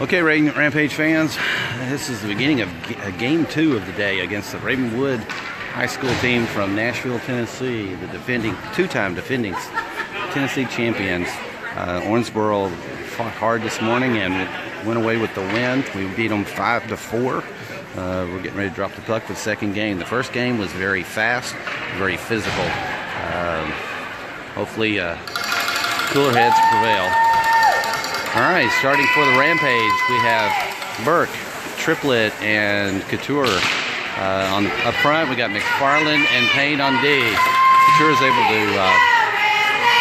Okay, Rampage fans, this is the beginning of Game 2 of the day against the Ravenwood High School team from Nashville, Tennessee, the two-time defending Tennessee champions. Owensboro fought hard this morning and went away with the win. We beat them 5-4. We're getting ready to drop the puck for the second game. The first game was very fast, very physical. Hopefully, cooler heads prevail. All right, starting for the Rampage, we have Burke, Triplett, and Couture. Up front, we got McFarland and Payne on D. Couture is able to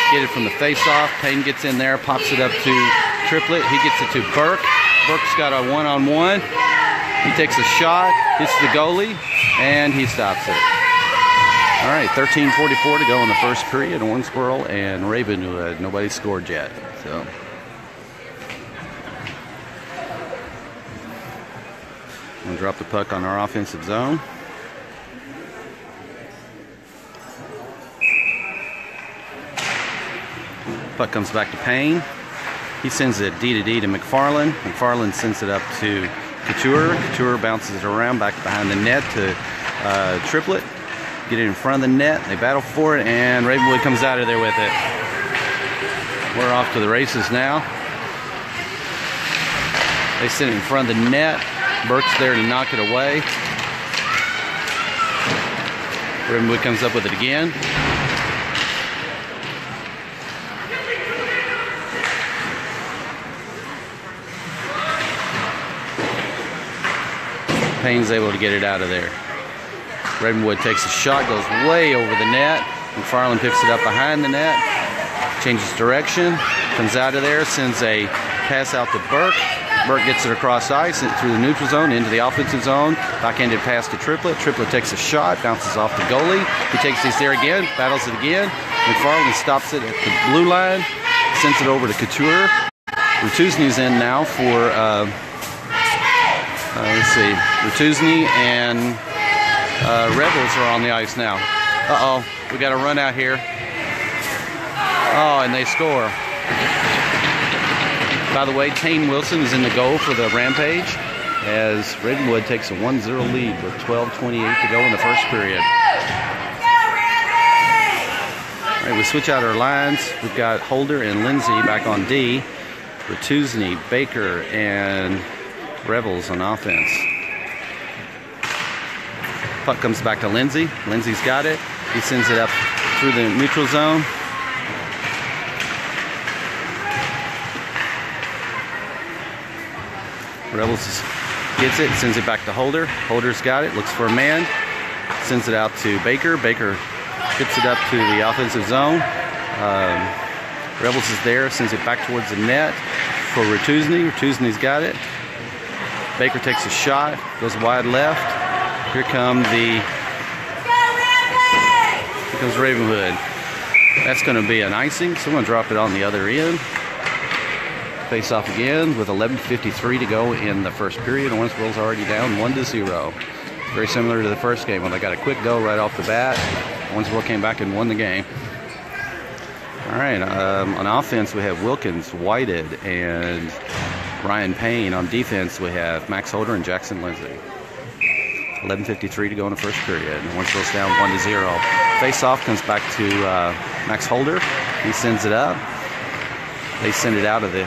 get it from the face-off. Payne gets in there, pops it up to Triplett. He gets it to Burke. Burke's got a one-on-one. He takes a shot, hits the goalie, and he stops it. All right, 13:44 to go in the first period. Owensboro and Ravenwood. Nobody scored yet. So. We'll drop the puck on our offensive zone. Puck comes back to Payne. He sends it D-to-D to McFarland. McFarland sends it up to Couture. Couture bounces it around back behind the net to Triplett. Get it in front of the net. They battle for it, and Ravenwood comes out of there with it. We're off to the races now. They send it in front of the net. Burke's there to knock it away. Ravenwood comes up with it again. Payne's able to get it out of there. Ravenwood takes a shot, goes way over the net. McFarland picks it up behind the net, changes direction, comes out of there, sends a pass out to Burke. Burke gets it across ice through the neutral zone into the offensive zone. Backhanded pass to Triplett. Triplett takes a shot, bounces off the goalie. He takes this there again, battles it again. McFarland stops it at the blue line, sends it over to Couture. Rutuzny's in now for, let's see, Rutuzny and Rebels are on the ice now. Uh-oh, we got a run out here. Oh, and they score. By the way, Tane Wilson is in the goal for the Rampage as Ravenwood takes a 1-0 lead with 12:28 to go in the first period. All right, we switch out our lines. We've got Holder and Lindsay back on D. Rutuzny, Baker, and Rebels on offense. Puck comes back to Lindsay. Lindsay's got it. He sends it up through the neutral zone. Rebels gets it, sends it back to Holder. Holder's got it, looks for a man, sends it out to Baker. Baker gets it up to the offensive zone. Rebels is there, sends it back towards the net for Rutuzny. Rutuzny's got it. Baker takes a shot, goes wide left. Here comes Ravenwood. That's going to be an icing, so I'm going to drop it on the other end. Face off again with 11:53 to go in the first period. Owensboro's already down 1-0. Very similar to the first game when they got a quick go right off the bat. Owensboro came back and won the game. All right, on offense we have Wilkins, Whited, and Ryan Payne. On defense we have Max Holder and Jackson Lindsay. 11:53 to go in the first period. Owensboro's down 1-0. Face off comes back to Max Holder. He sends it up. They send it out of the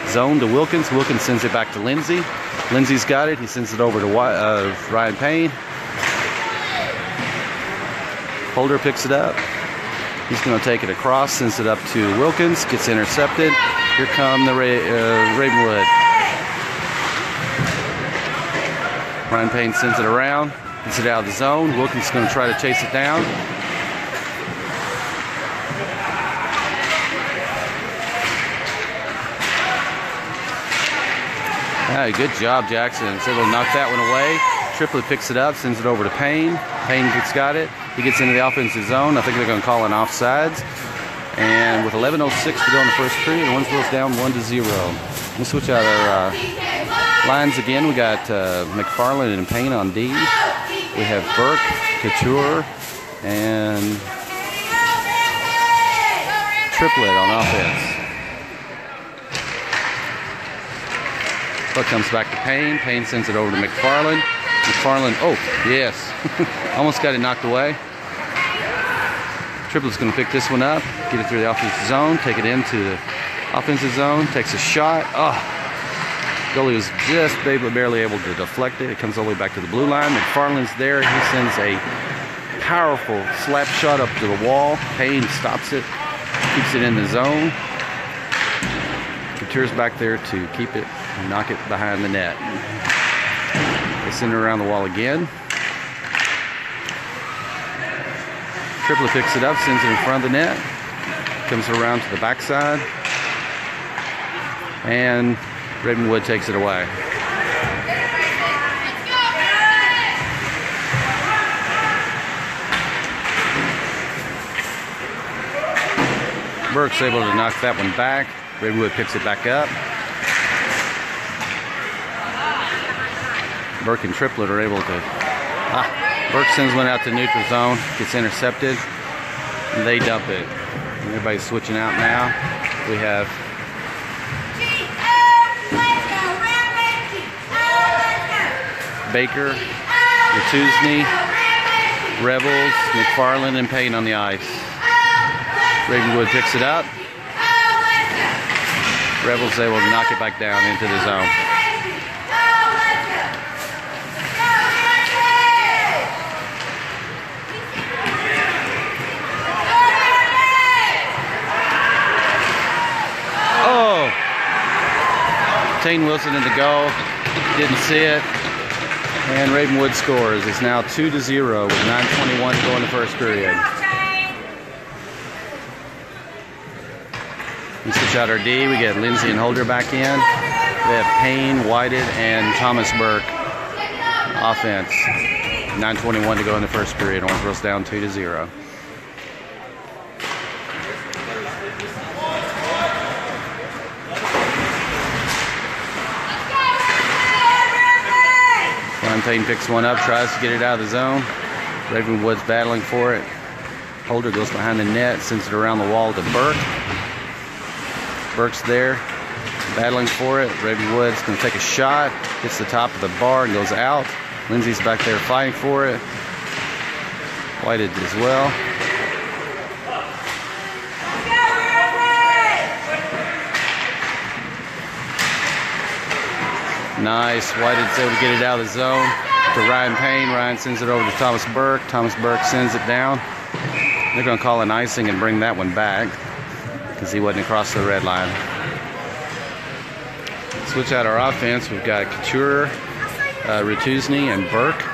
zone to Wilkins. Wilkins sends it back to Lindsay. Lindsay's got it. He sends it over to Ryan Payne. Holder picks it up. He's going to take it across, sends it up to Wilkins, gets intercepted. Here come the Ravenwood. Ryan Payne sends it around, gets it out of the zone. Wilkins is going to try to chase it down. Good job, Jackson. He's able to knock that one away. Triplett picks it up, sends it over to Payne. Payne's got it. He gets into the offensive zone. I think they're going to call an offsides. And with 11:06 to go in the first period, Owensboro's down 1-0. We'll switch out our lines again. We got McFarland and Payne on D. We have Burke, Couture, and Triplett on offense. Puck comes back to Payne. Payne sends it over to McFarland. McFarland, oh, yes. Almost got it knocked away. Triplet's going to pick this one up, get it through the offensive zone, take it into the offensive zone, takes a shot. Oh, goalie was just barely able to deflect it. It comes all the way back to the blue line. McFarland's there. He sends a powerful slap shot up to the wall. Payne stops it, keeps it in the zone. Couture's back there to keep it and knock it behind the net. They send it around the wall again. Triplet picks it up, sends it in front of the net. Comes around to the backside. And Ravenwood takes it away. Burke's able to knock that one back. Ravenwood picks it back up. Burke and Triplet are able to... Burke sends one out to neutral zone, gets intercepted, and they dump it. Everybody's switching out now. We have Baker, Ratusny, Rebels, McFarland, and Payne on the ice. Ravenwood picks it up. Rebels able to knock it back down into the zone. Tane Wilson in the goal, didn't see it, and Ravenwood scores. It's now 2-0 with 9:21 to go in the first period. We switch out our D. We get Lindsay and Holder back in. We have Payne, Whited, and Thomas Burke. Offense. 9:21 to go in the first period. Owensboro's down 2-0. Payne picks one up, tries to get it out of the zone. Ravenwood's battling for it. Holder goes behind the net, sends it around the wall to Burke. Burke's there, battling for it. Ravenwood's going to take a shot, hits the top of the bar and goes out. Lindsay's back there fighting for it. Whited as well. Nice. Whited's able to get it out of the zone to Ryan Payne. Ryan sends it over to Thomas Burke. Thomas Burke sends it down. They're going to call an icing and bring that one back because he wasn't across the red line. Switch out our offense. We've got Couture, Ratusny, and Burke.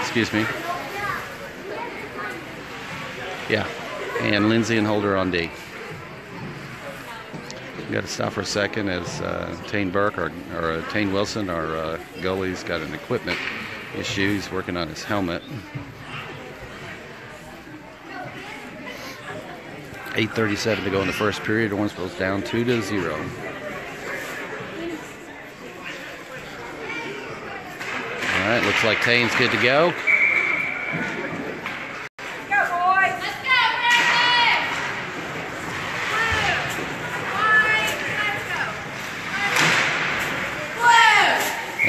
Excuse me. Yeah. And Lindsay and Holder on D. We've got to stop for a second as Tane Burke or Tane Wilson, our goalie's got an equipment issue. He's working on his helmet. 8:37 to go in the first period. Owensboro's down 2-0. All right, looks like Tane's good to go.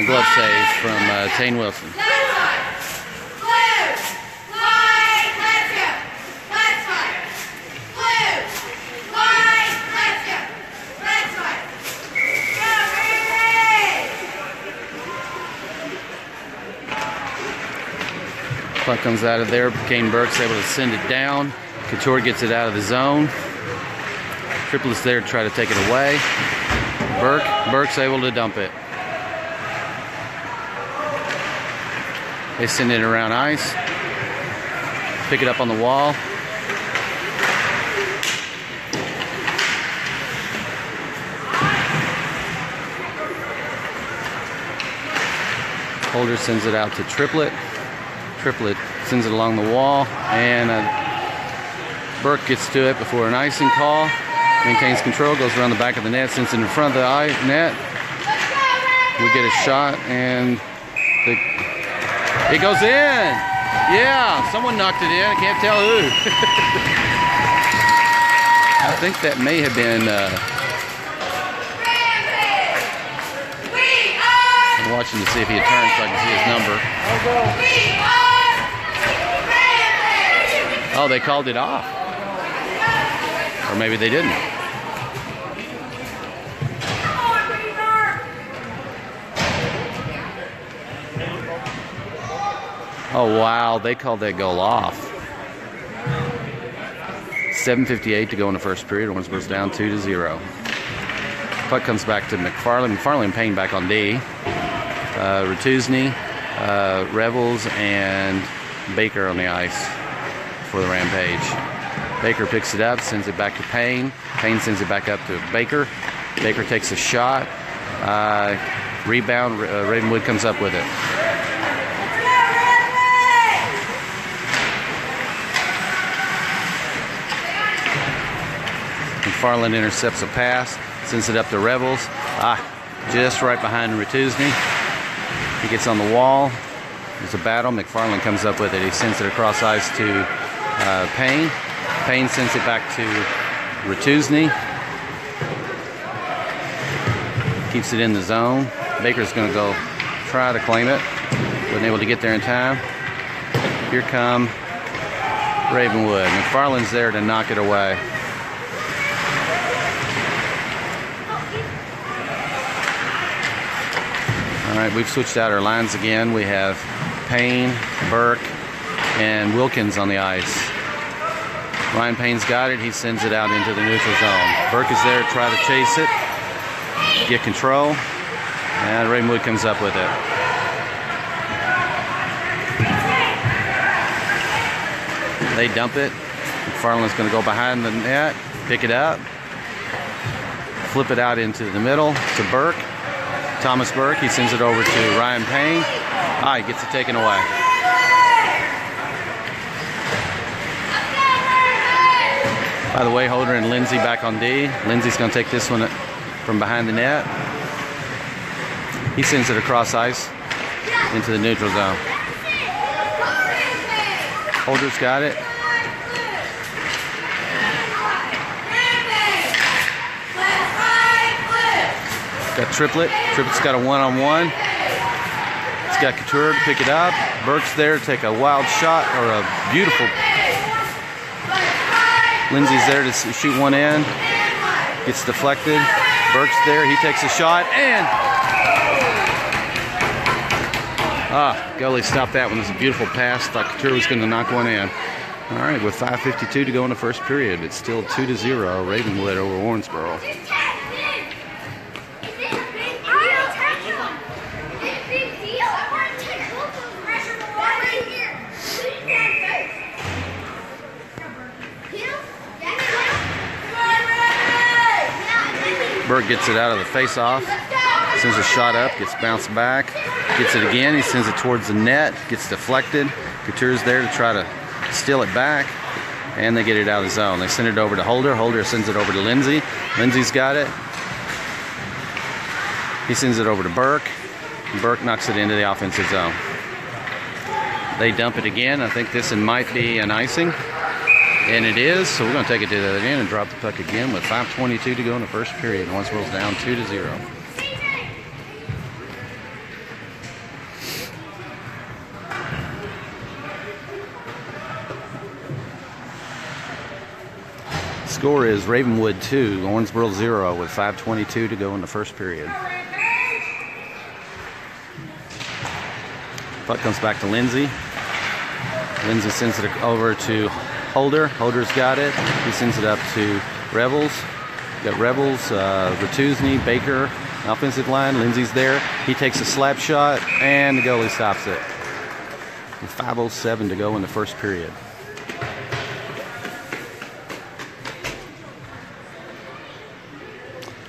Glove save from Tane Wilson. Puck comes out of there. Kane Burke's able to send it down. Couture gets it out of the zone. Triplet's there to try to take it away. Burke's able to dump it. They send it around ice. Pick it up on the wall. Holder sends it out to Triplet. Triplet sends it along the wall, and Burke gets to it before an icing call. Maintains control, goes around the back of the net, sends it in front of the net. We get a shot, and it goes in. Yeah, someone knocked it in. I can't tell who. think that may have been. I'm watching to see if he had turned so I can see his number. Oh, they called it off. Or maybe they didn't. Oh, wow. They called that goal off. 7:58 to go in the first period. Owensboro's down 2-0. Puck comes back to McFarland. McFarland and Payne back on D. Ratuzny, Revels, and Baker on the ice for the Rampage. Baker picks it up, sends it back to Payne. Payne sends it back up to Baker. Baker takes a shot. Rebound. Ravenwood comes up with it. McFarland intercepts a pass, sends it up to Revels. Just right behind Ratuzny. He gets on the wall. There's a battle. McFarland comes up with it. He sends it across ice to Payne. Payne sends it back to Ratuzny. Keeps it in the zone. Baker's going to go try to claim it. Wasn't able to get there in time. Here come Ravenwood. McFarland's there to knock it away. All right, we've switched out our lines again. We have Payne, Burke, and Wilkins on the ice. Ryan Payne's got it. He sends it out into the neutral zone. Burke is there to try to chase it, get control, and Ravenwood comes up with it. They dump it. McFarland's going to go behind the net, pick it up, flip it out into the middle to Burke. Thomas Burke, he sends it over to Ryan Payne. He gets it taken away. By the way, Holder and Lindsay back on D. Lindsay's going to take this one from behind the net. He sends it across ice into the neutral zone. Holder's got it. Got Triplett. Triplett's got a one-on-one. He's got Couture to pick it up. Burke's there to take a wild shot, or a beautiful. Lindsay's there to shoot one in. Gets deflected. Burke's there. He takes a shot, and goalie stopped that one. It was a beautiful pass. Thought Couture was going to knock one in. All right, with 5:52 to go in the first period, it's still 2-0. Ravenwood over Owensboro. Burke gets it out of the face-off, sends a shot up, gets bounced back, gets it again, he sends it towards the net, gets deflected. Couture's there to try to steal it back, and they get it out of the zone. They send it over to Holder. Holder sends it over to Lindsay. Lindsay's got it. He sends it over to Burke. Burke knocks it into the offensive zone. They dump it again. I think this might be an icing. And it is, so we're going to take it to the other end and drop the puck again with 5:22 to go in the first period. Owensboro's down 2-0. Score is Ravenwood 2, Owensboro 0 with 5:22 to go in the first period. Puck comes back to Lindsay. Lindsay sends it over to Holder. Holder's got it. He sends it up to Revels. Got Revels, Ratuzny, Baker, offensive line. Lindsay's there. He takes a slap shot, and the goalie stops it. With 5:07 to go in the first period.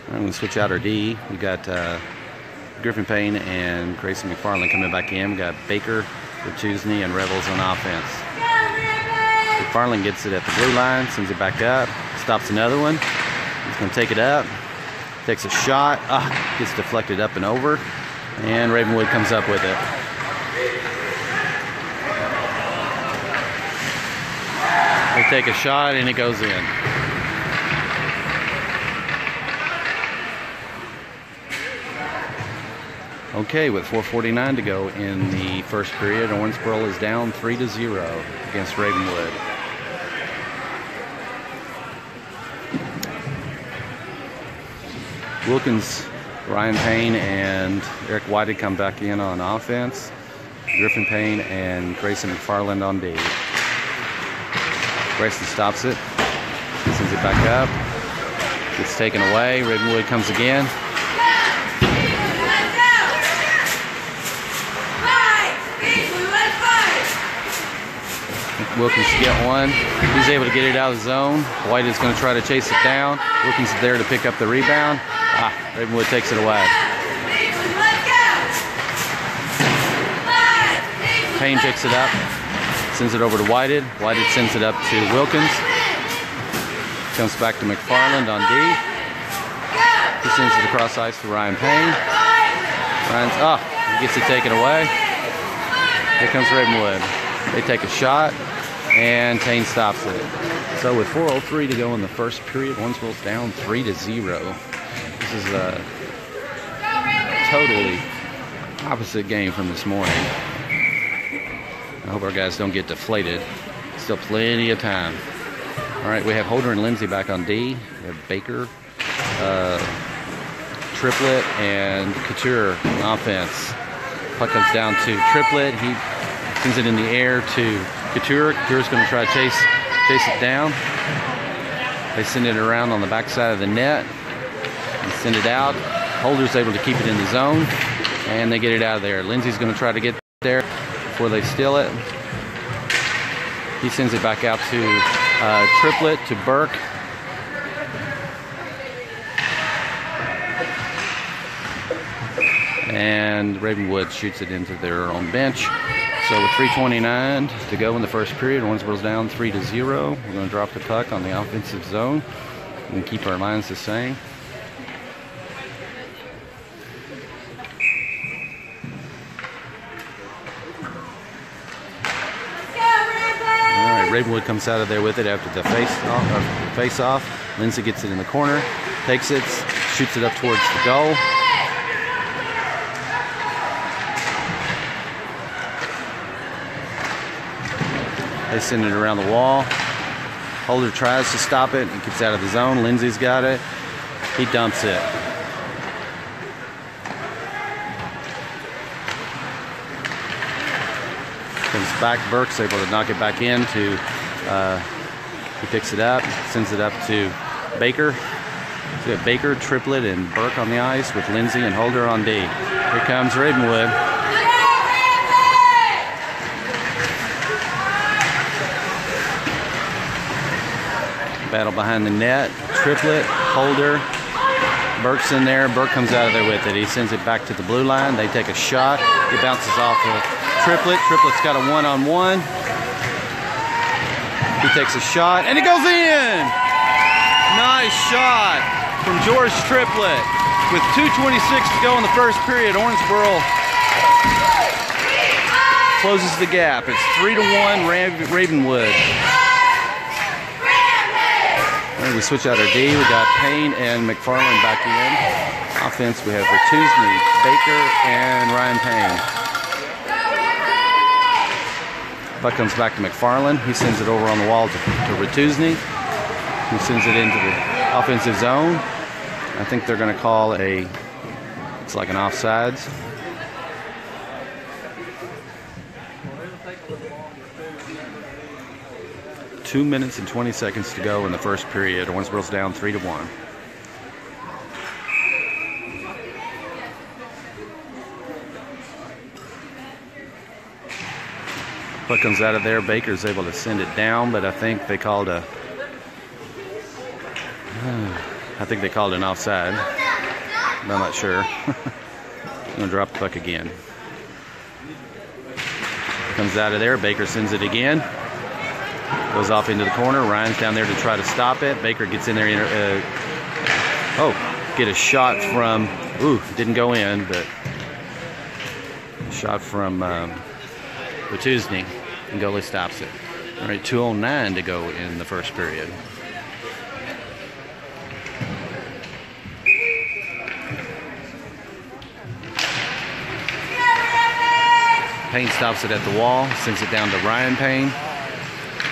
I'm going to switch out our D. We got Griffin Payne and Grayson McFarland coming back in. We got Baker, Ratuzny, and Revels on offense. McFarland gets it at the blue line, sends it back up, stops another one. He's going to take it up, takes a shot, gets deflected up and over, and Ravenwood comes up with it. They take a shot, and it goes in. Okay, with 4:49 to go in the first period, Owensboro is down 3-0 against Ravenwood. Wilkins, Ryan Payne, and Eric White come back in on offense. Griffin Payne and Grayson McFarland on D. Grayson stops it, sends it back up, gets taken away. Ravenwood comes again. Wilkins to get one. He's able to get it out of the zone. White is going to try to chase it down. Wilkins is there to pick up the rebound. Ravenwood takes it away. Payne picks it up, sends it over to Whited. Whited sends it up to Wilkins. Comes back to McFarland on D. He sends it across ice to Ryan Payne. Ryan's he gets it taken away. Here comes Ravenwood. They take a shot, and Payne stops it. So with 4:03 to go in the first period, Owensboro's down 3-0. This is a totally opposite game from this morning. I hope our guys don't get deflated. Still plenty of time. All right, we have Holder and Lindsay back on D. We have Baker, Triplett, and Couture on offense. Puck comes down to Triplett. He sends it in the air to Couture. Couture's going to try to chase it down. They send it around on the backside of the net and send it out. Holder's able to keep it in the zone, and they get it out of there. Lindsay's going to try to get there before they steal it. He sends it back out to Triplett, to Burke. And Ravenwood shoots it into their own bench. So with 3:29 to go in the first period, Owensboro's down 3-0. We're going to drop the puck on the offensive zone and keep our lines the same. All right, Ravenwood comes out of there with it after the face-off. Lindsay gets it in the corner, takes it, shoots it up towards the goal. They send it around the wall. Holder tries to stop it. It gets out of the zone. Lindsay's got it. He dumps it. Comes back. Burke's able to knock it back in. He picks it up, sends it up to Baker. So we have Baker, Triplett, and Burke on the ice with Lindsay and Holder on D. Here comes Ravenwood. Battle behind the net. Triplett, Holder, Burke's in there. Burke comes out of there with it. He sends it back to the blue line. They take a shot. It bounces off of Triplett. Triplett's got a one-on-one. He takes a shot, and it goes in! Nice shot from George Triplett. With 2:26 to go in the first period, Owensboro closes the gap. It's 3-1 Ravenwood. We switch out our D. We got Payne and McFarland back in. Offense, we have Ratuzni, Baker, and Ryan Payne. Puck comes back to McFarland. He sends it over on the wall to Ratuzni. He sends it into the offensive zone. I think they're going to call it's like an offsides. Two minutes and 20 seconds to go in the first period. Owensboro's down 3-1. Puck comes out of there. Baker's able to send it down, but I think they called an offside. I'm not sure. I'm going to drop the puck again. Comes out of there. Baker sends it again. Goes off into the corner. Ryan's down there to try to stop it. Baker gets in there. Get a shot from... didn't go in, but... A shot from Watuzni. And goalie stops it. All right, 2:09 to go in the first period. Payne stops it at the wall, sends it down to Ryan Payne.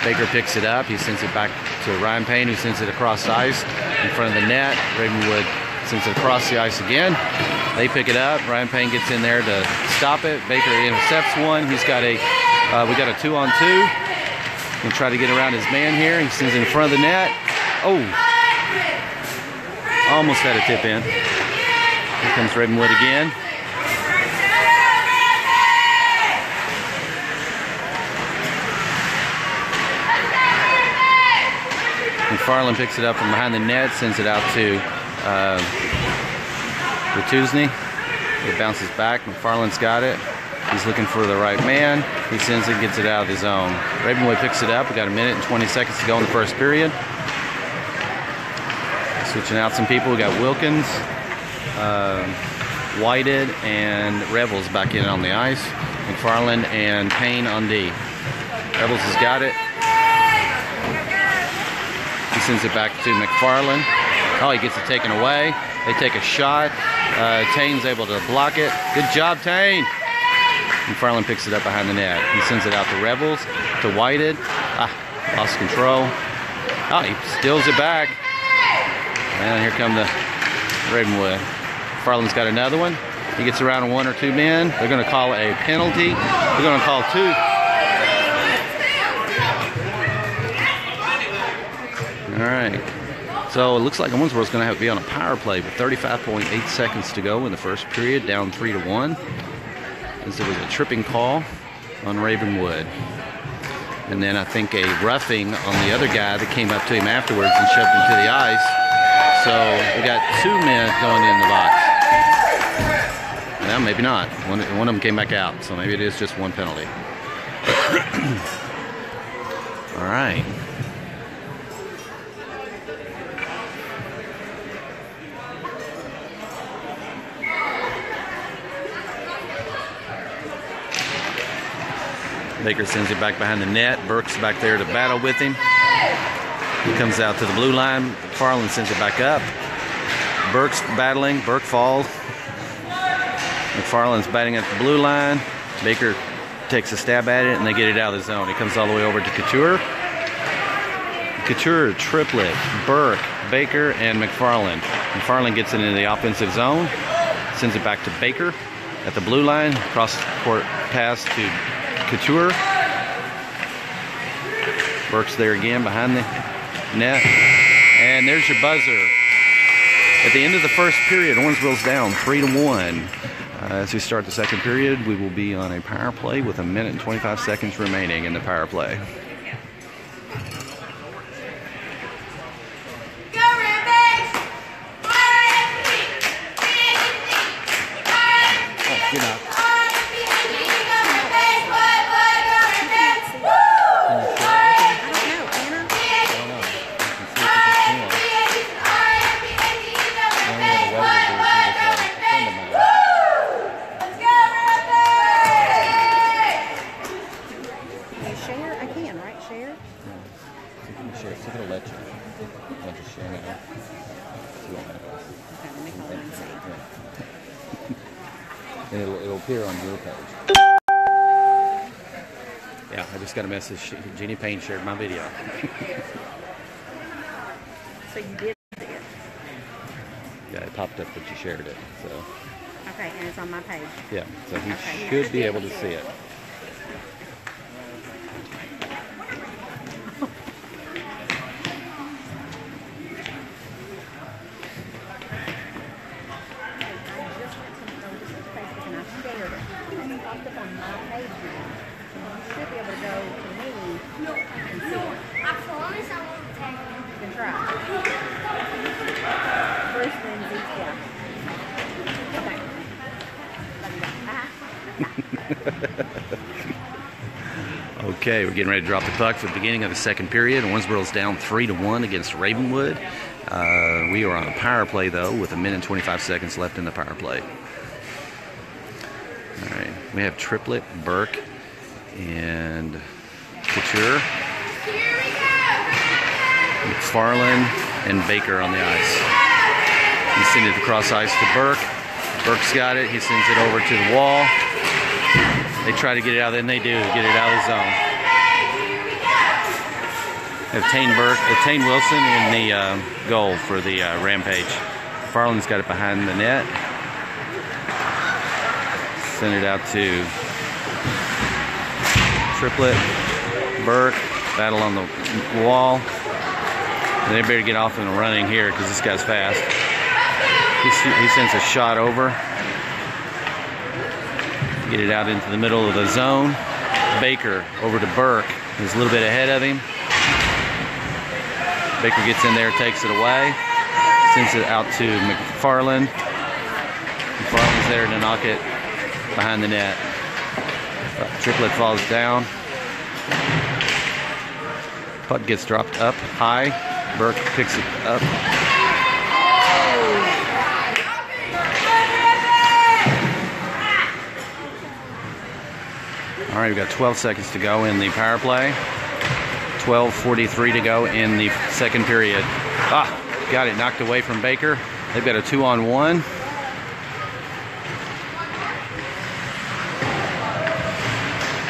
Baker picks it up. He sends it back to Ryan Payne, who sends it across the ice in front of the net. Ravenwood sends it across the ice again. They pick it up. Ryan Payne gets in there to stop it. Baker intercepts one. He's got we got a 2-on-2. He'll try to get around his man here. He sends it in front of the net. Oh, almost had a tip in. Here comes Ravenwood again. McFarland picks it up from behind the net, sends it out to Tusney. It bounces back. McFarland's got it. He's looking for the right man. He sends it, gets it out of the zone. Ravenwood picks it up. We got a minute and 20 seconds to go in the first period. Switching out some people. We got Wilkins, Whited, and Revels back in on the ice. McFarland and Payne on D. Revels has got it. He sends it back to McFarland. Oh, he gets it taken away. They take a shot. Tane's able to block it. Good job, Tane. McFarland picks it up behind the net. He sends it out to Revels, to Whited. Lost control. Oh, he steals it back. And here come the Ravenwood. McFarland's got another one. He gets around one or two men. They're going to call a penalty. They're going to call two. All right. So it looks like Owensboro's going to have to be on a power play with 35.8 seconds to go in the first period, down 3-1. As there was a tripping call on Ravenwood. And then I think a roughing on the other guy that came up to him afterwards and shoved him to the ice. So we got two men going in the box. Well, maybe not. One of them came back out, so maybe it is just one penalty. All right. Baker sends it back behind the net. Burke's back there to battle with him. He comes out to the blue line. McFarland sends it back up. Burke's battling. Burke falls. McFarland's batting at the blue line. Baker takes a stab at it, and they get it out of the zone. He comes all the way over to Couture. Couture, triplet, Burke, Baker, and McFarland. McFarland gets it into the offensive zone. Sends it back to Baker at the blue line. Cross court pass to Couture. Burke's there again behind the net. And there's your buzzer. At the end of the first period, Owensboro's down 3-1. As we start the second period, we will be on a power play with a minute and 25 seconds remaining in the power play. Oh, get out. And it'll appear on your page. Yeah, I just got a message. Jeannie Payne shared my video. So you did see it? Yeah, it popped up that you shared it. So. Okay, and it's on my page. Yeah, so he should be able to see it. Okay, we're getting ready to drop the puck for the beginning of the second period. Owensboro's down 3-1 against Ravenwood. We are on a power play, though, with a minute and 25 seconds left in the power play. All right, we have Triplet, Burke, and Couture. McFarland and Baker on the ice. He sends it across ice to Burke. Burke's got it. He sends it over to the wall. They try to get it out, and they do get it out of the zone. Have Tane Wilson in the goal for the Rampage. Farland's got it behind the net. Send it out to Triplet, Burke, battle on the wall. And they better get off and running here because this guy's fast. He sends a shot over. Get it out into the middle of the zone. Baker over to Burke. He's a little bit ahead of him. Baker gets in there, takes it away. Sends it out to McFarland. McFarland's there to knock it behind the net. Triplet falls down. Puck gets dropped up high. Burke picks it up. All right, we've got 12 seconds to go in the power play. 12:43 to go in the second period. Got it knocked away from Baker. They've got a 2-on-1.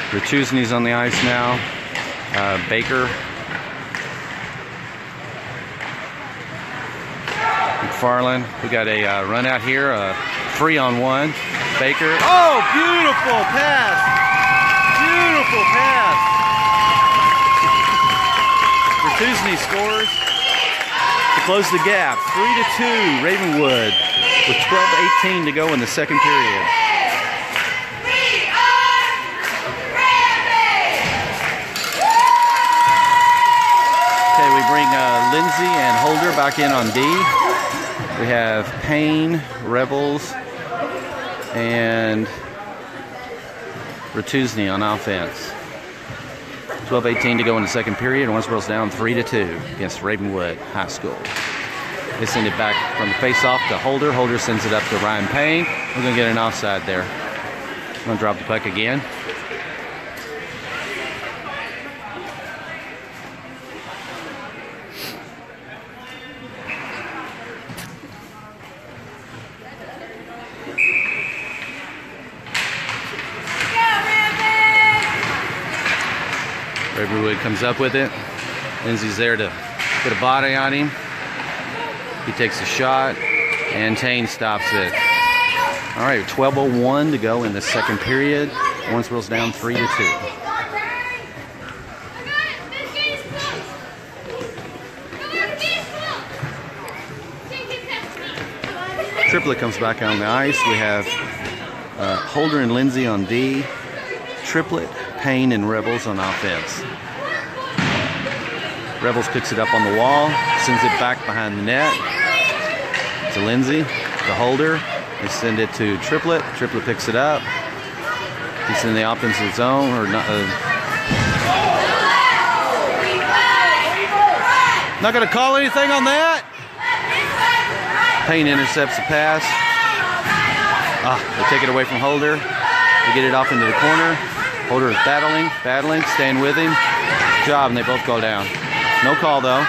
Bertuzzi's on the ice now. Baker. McFarland. We got a run out here. 3-on-1. Baker. Oh, beautiful pass. Beautiful pass. Bertuzzi scores to close the gap. 3-2 Ravenwood with 12:18 to go in the second period. Okay, we bring Lindsay and Holder back in on D. We have Payne, Rebels, and Bertuzzi on offense. 12:18 to go in the second period. Owensboro's down 3-2 against Ravenwood High School. They send it back from the face-off to Holder. Holder sends it up to Ryan Payne. We're going to get an offside there. I'm going to drop the puck again. Ravenwood comes up with it. Lindsay's there to put a body on him. He takes a shot, and Tane stops it. All right, 12:01 to go in the second period. Owensboro's down 3-2. Triplet comes back on the ice. We have Holder and Lindsay on D. Triplet, Payne, and Rebels on offense. Rebels picks it up on the wall, sends it back behind the net to Lindsay, to Holder. They send it to Triplet. Triplet picks it up. He's in the offensive zone, or not. Not going to call anything on that. Payne intercepts the pass. They take it away from Holder. They get it off into the corner. Holder is battling, staying with him. Good job, and they both go down. No call, though.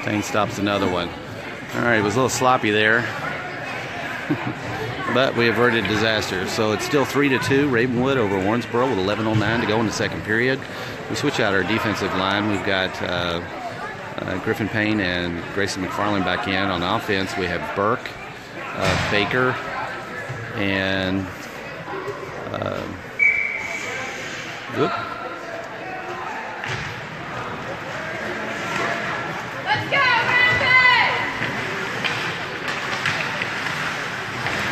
Tane stops another one. All right, it was a little sloppy there. But we averted disaster. So it's still 3-2 Ravenwood over Warrensboro with 11:09 to go in the second period. We switch out our defensive line. We've got Griffin Payne and Grayson McFarland back in. On offense, we have Burke, Baker, and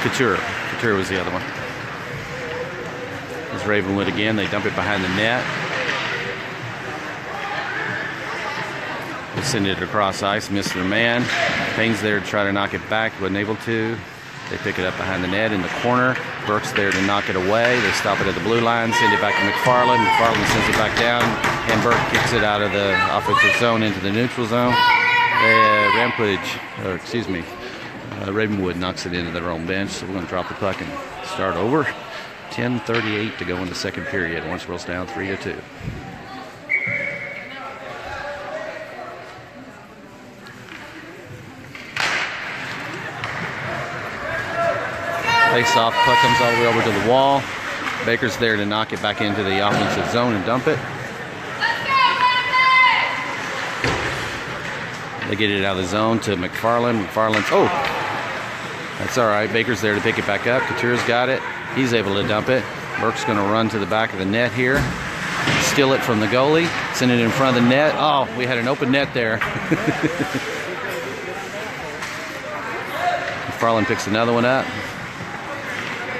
Couture was the other one. There's Ravenwood again. They dump it behind the net. They send it across ice, miss their man. Payne's there to try to knock it back, wasn't able to. They pick it up behind the net in the corner. Burke's there to knock it away. They stop it at the blue line, send it back to McFarland. McFarland sends it back down, and Burke kicks it out of the offensive zone into the neutral zone. Ravenwood knocks it into their own bench, so we're going to drop the puck and start over. 10:38 to go in the second period. Owensboro's down 3-2. Face off, puck comes all the way over to the wall. Baker's there to knock it back into the offensive zone and dump it. They get it out of the zone to McFarland. McFarland's, oh, that's all right. Baker's there to pick it back up. Couture's got it. He's able to dump it. Burke's going to run to the back of the net here. Steal it from the goalie. Send it in front of the net. Oh, we had an open net there. McFarland picks another one up.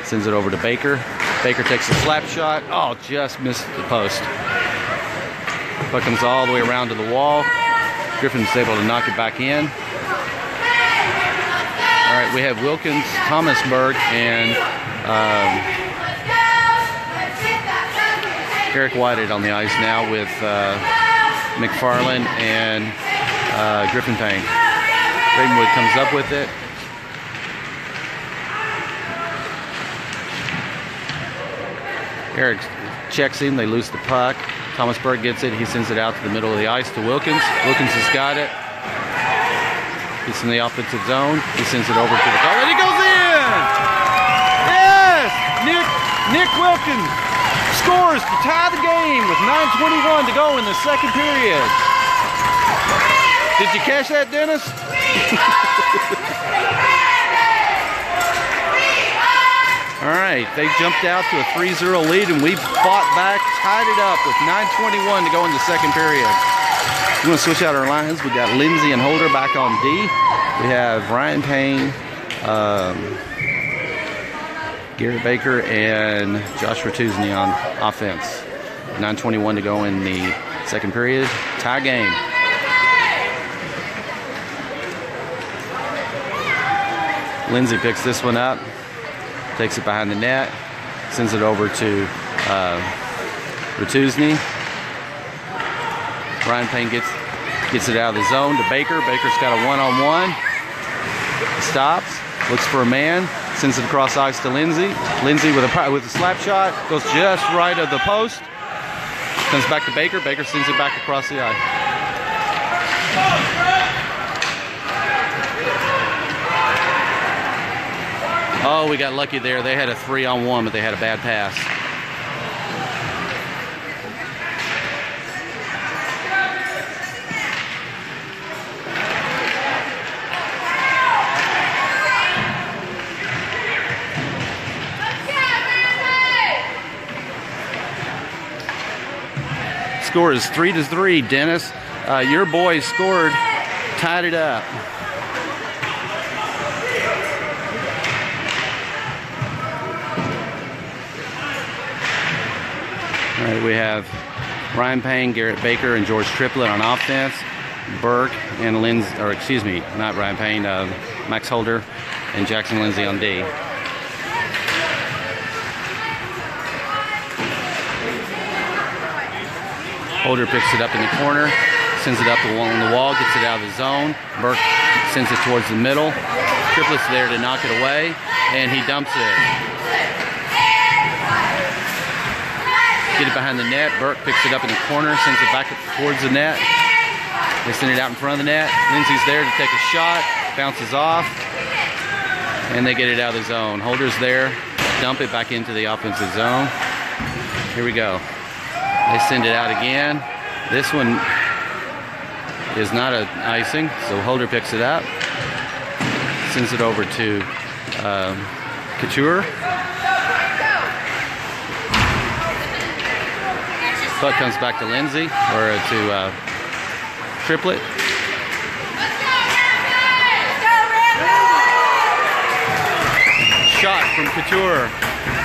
Sends it over to Baker. Baker takes a slap shot. Oh, just missed the post. Puck comes all the way around to the wall. Griffin's able to knock it back in. All right, we have Wilkins, Thomasburg, and Eric Whited on the ice now with McFarland and Griffin Payne. Ravenwood comes up with it. Eric checks him, they lose the puck. Thomasburg gets it, he sends it out to the middle of the ice to Wilkins. Wilkins has got it. He's in the offensive zone. He sends it over to the goal, and he goes in! Yes! Nick Wilkins scores to tie the game with 9:21 to go in the second period. Did you catch that, Dennis? All right, they jumped out to a 3-0 lead, and we fought back, tied it up with 9:21 to go in the second period. We're going to switch out our lines. We got Lindsay and Holder back on D. We have Ryan Payne, Garrett Baker, and Josh Ratusny on offense. 9:21 to go in the second period. Tie game. Lindsay picks this one up. Takes it behind the net, sends it over to Ratusny. Ryan Payne gets it out of the zone to Baker. Baker's got a one-on-one. He stops, looks for a man, sends it across ice to Lindsay. Lindsay with a slap shot, goes just right of the post. Comes back to Baker. Baker sends it back across the ice. Oh, we got lucky there. They had a 3-on-1, but they had a bad pass. Score is 3-3, Dennis. Your boys scored, tied it up. All right, we have Ryan Payne, Garrett Baker, and George Triplett on offense. Burke and Lindsay, or excuse me, not Ryan Payne, Max Holder and Jackson Lindsay on D. Holder picks it up in the corner, sends it up along the wall, gets it out of the zone. Burke sends it towards the middle. Triplett's there to knock it away, and he dumps it. Get it behind the net. Burke picks it up in the corner, sends it back towards the net. They send it out in front of the net. Lindsay's there to take a shot, bounces off, and they get it out of the zone. Holder's there, dump it back into the offensive zone. Here we go. They send it out again. This one is not an icing, so Holder picks it up, sends it over to Couture. Puck comes back to Lindsay, or to Triplett. Shot from Couture.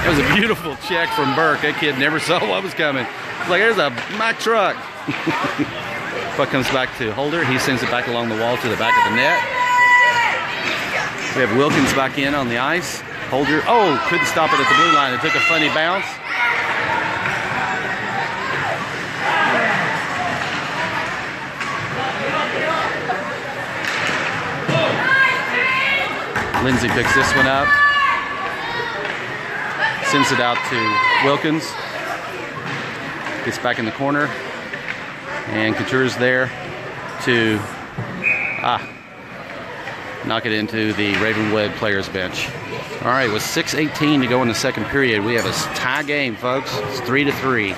That was a beautiful check from Burke. That kid never saw what was coming. It's like, there's my truck. Puck comes back to Holder. He sends it back along the wall to the back of the net. We have Wilkins back in on the ice. Holder, oh, couldn't stop it at the blue line. It took a funny bounce. Lindsay picks this one up. Sends it out to Wilkins. Gets back in the corner. And Couture's there to knock it into the Ravenwood players bench. All right, with 6:18 to go in the second period, we have a tie game, folks. It's 3-3.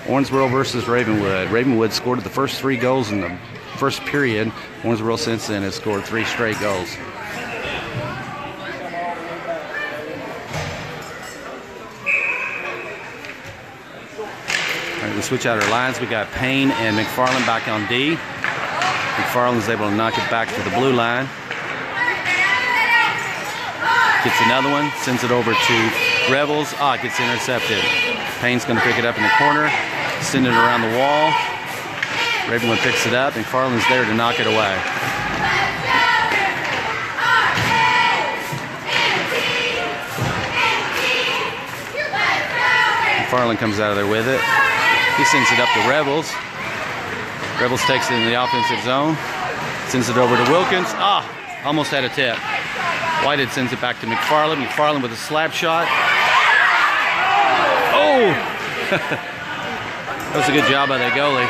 Owensboro versus Ravenwood. Ravenwood scored the first 3 goals in the first period. Owensboro since then has scored 3 straight goals. All right, we switch out our lines. We got Payne and McFarland back on D. McFarland's able to knock it back to the blue line. Gets another one, sends it over to Rebels. It gets intercepted. Payne's going to pick it up in the corner, send it around the wall. Ravenwood picks it up, McFarland's there to knock it away. McFarland comes out of there with it. He sends it up to Rebels. Rebels takes it in the offensive zone, sends it over to Wilkins. Almost had a tip. Whitehead sends it back to McFarland. McFarland with a slap shot. Oh! That was a good job by that goalie.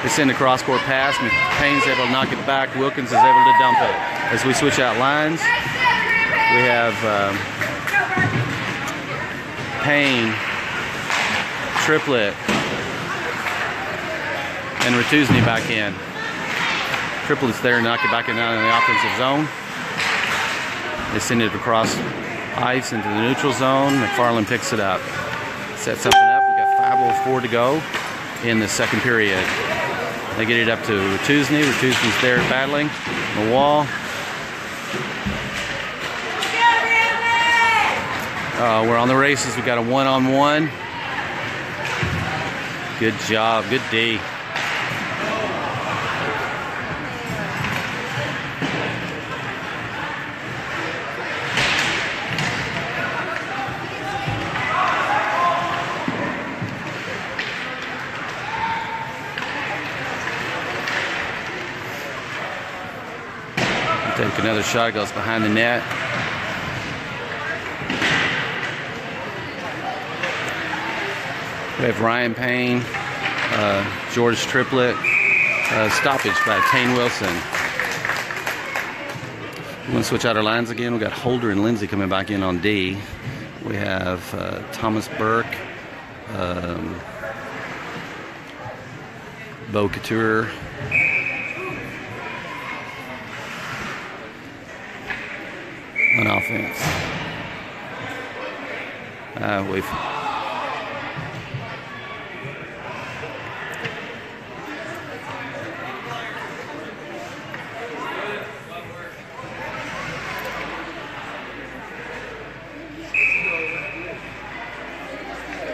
They send a cross-court pass. Payne's able to knock it back. Wilkins is able to dump it. As we switch out lines, we have Payne, Triplett, and Ratusny back in. Triplett's there, knock it back in the offensive zone. They send it across ice into the neutral zone. McFarland picks it up. Set something up. We got 5:04 to go in the second period. They get it up to Ratusny. Ratusny's there battling the wall. We're on the races. We got a 1-on-1. Good job. Good D. Take another shot, goes behind the net. We have Ryan Payne, George Triplett, stoppage by Tane Wilson. We're going to switch out our lines again. We got Holder and Lindsay coming back in on D. We have Thomas Burke, Bo Couture, on offense.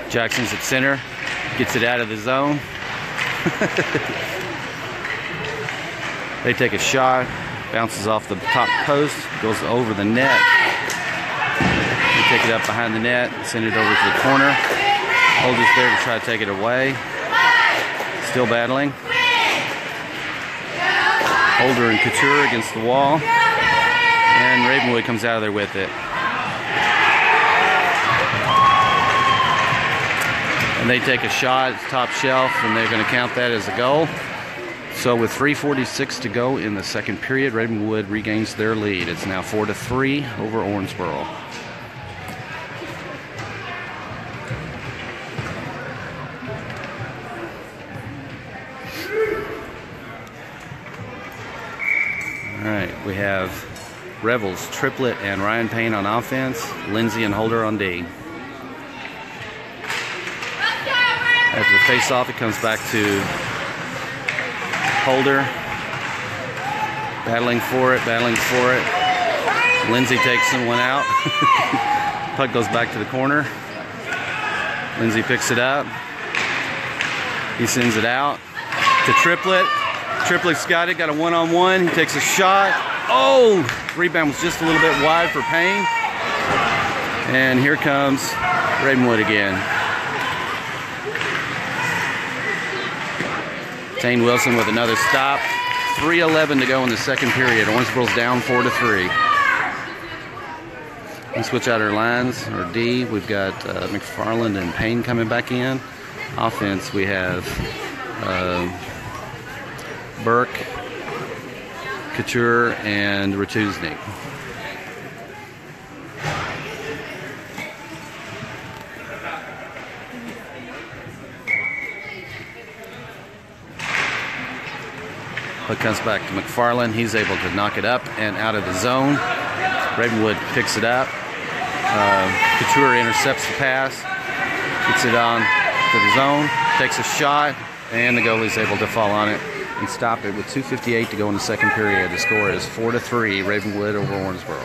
Jackson's at center, gets it out of the zone. They take a shot. Bounces off the top post, goes over the net. We take it up behind the net, send it over to the corner. Holder's there to try to take it away. Still battling. Holder and Couture against the wall. And Ravenwood comes out of there with it. And they take a shot, top shelf, and they're going to count that as a goal. So with 3:46 to go in the second period, Ravenwood regains their lead. It's now 4-3 over Owensboro. All right, we have Rebels, Triplett, and Ryan Payne on offense, Lindsay and Holder on D. After the face-off, it comes back to Holder, battling for it. Lindsay takes someone out. Puck goes back to the corner. Lindsay picks it up. He sends it out to Triplett. Triplett's got it, got a 1-on-1. He takes a shot. Oh! Rebound was just a little bit wide for Payne. And here comes Ravenwood again. Tane Wilson with another stop. 3:11 to go in the second period. Owensboro's down 4-3. We switch out our lines, our D. We've got McFarland and Payne coming back in. Offense, we have Burke, Couture, and Ratuznik. Puck comes back to McFarland. He's able to knock it up and out of the zone. Ravenwood picks it up. Couture intercepts the pass, gets it on to the zone, takes a shot, and the goalie's able to fall on it and stop it with 2:58 to go in the second period. The score is 4-3, Ravenwood over Owensboro.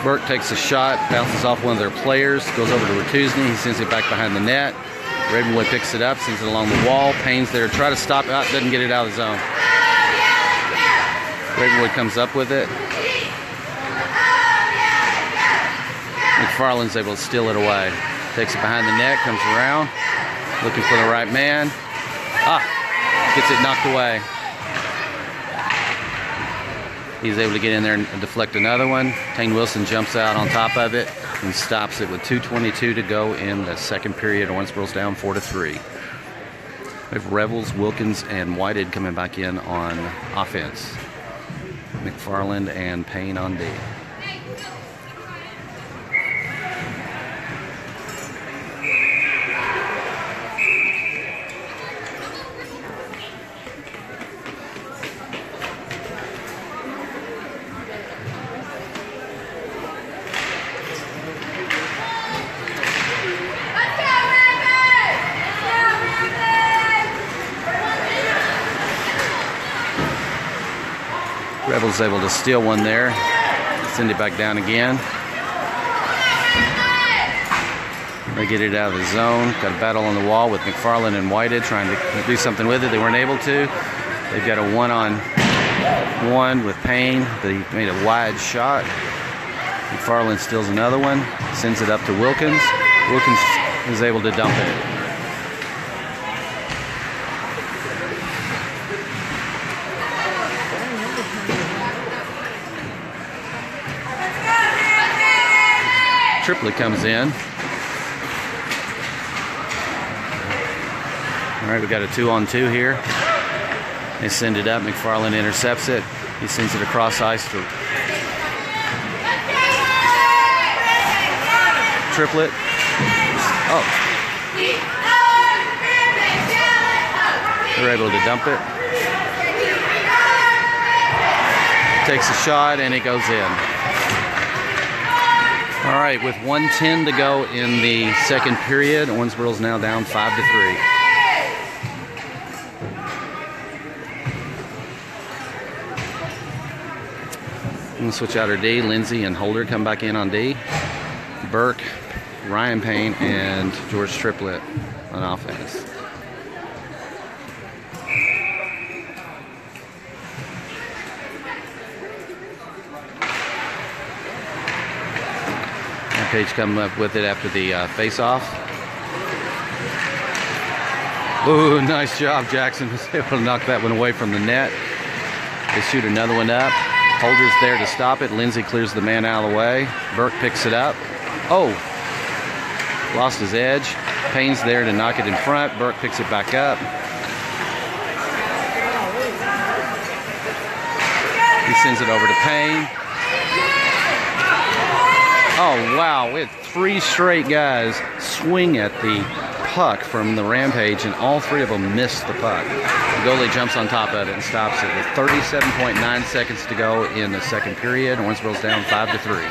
Burke takes a shot, bounces off one of their players, goes over to Ratuzny. He sends it back behind the net. Ravenwood picks it up, sends it along the wall. Payne's there, try to stop it, doesn't get it out of the zone. Ravenwood comes up with it. McFarland's able to steal it away. Takes it behind the net, comes around, looking for the right man. Gets it knocked away. He's able to get in there and deflect another one. Tane Wilson jumps out on top of it and stops it with 2:22 to go in the second period. Owensboro's down 4-3. We have Revels, Wilkins, and Whitehead coming back in on offense. McFarland and Payne on D. Rebels able to steal one there. Send it back down again. They get it out of the zone. Got a battle on the wall with McFarland and Whitehead trying to do something with it. They weren't able to. They've got a one-on-one with Payne. They made a wide shot. McFarland steals another one. Sends it up to Wilkins. Wilkins is able to dump it. Triplett comes in. All right, we got a 2-on-2 here. They send it up. McFarland intercepts it. He sends it across ice to Triplett. They're able to dump it. Takes a shot and it goes in. All right, with 1:10 to go in the second period, Owensboro's now down 5-3. I'm gonna switch out our D. Lindsay and Holder come back in on D. Burke, Ryan Payne, and George Triplett on offense. Page coming up with it after the face-off. Ooh, nice job. Jackson was able to knock that one away from the net. They shoot another one up. Holder's there to stop it. Lindsay clears the man out of the way. Burke picks it up. Lost his edge. Payne's there to knock it in front. Burke picks it back up. He sends it over to Payne. Oh, wow, we had 3 straight guys swing at the puck from the Rampage, and all 3 of them missed the puck. The goalie jumps on top of it and stops it with 37.9 seconds to go in the second period. Owensboro's down 5-3.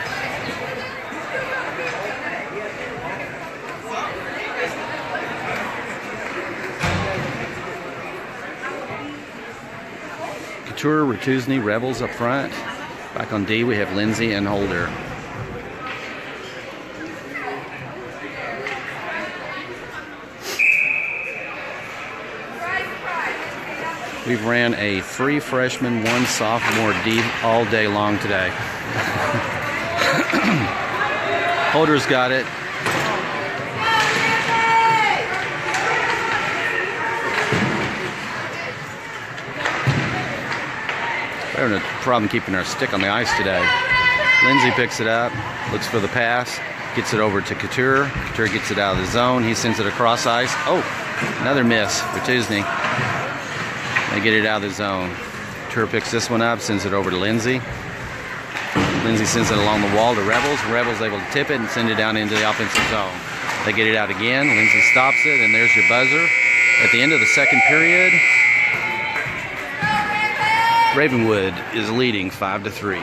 Couture, Ratuzny, Rebels up front. Back on D, we have Lindsay and Holder. We've ran a 3 freshman, 1 sophomore D all day long today. Holder's got it. We're having a problem keeping our stick on the ice today. Lindsay picks it up, looks for the pass, gets it over to Couture. Couture gets it out of the zone. He sends it across ice. Oh, another miss for Tuesday. They get it out of the zone. Couture picks this one up, sends it over to Lindsay. Lindsay sends it along the wall to Rebels. Rebels able to tip it and send it down into the offensive zone. They get it out again. Lindsay stops it, and there's your buzzer. At the end of the second period, Ravenwood is leading 5-3.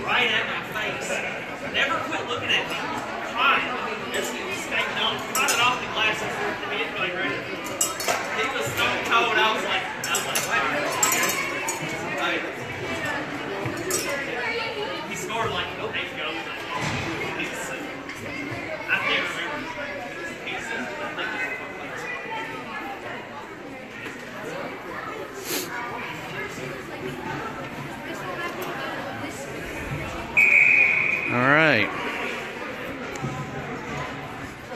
Right at my face. Never quit looking at me. Trying. Just staying on. Cut it off the glasses. He didn't really ready. He was stone cold. I was like, wow. He scored like 8 goals. I can't remember. All right.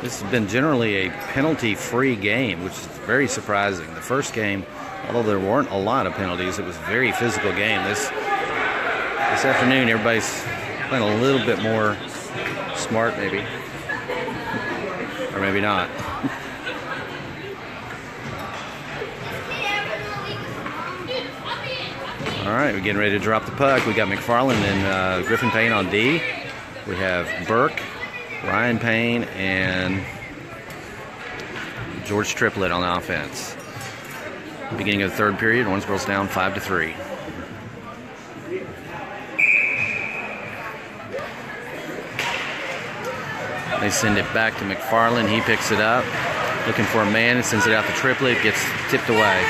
This has been generally a penalty-free game, which is very surprising. The first game, although there weren't a lot of penalties, it was a very physical game. This afternoon, everybody's playing a little bit more smart, maybe. Or maybe not. All right, we're getting ready to drop the puck. We got McFarland and Griffin Payne on D. We have Burke, Ryan Payne, and George Triplett on offense. Beginning of the third period, Owensboro's down 5-3. They send it back to McFarland. He picks it up, looking for a man, and sends it out to Triplett. It gets tipped away.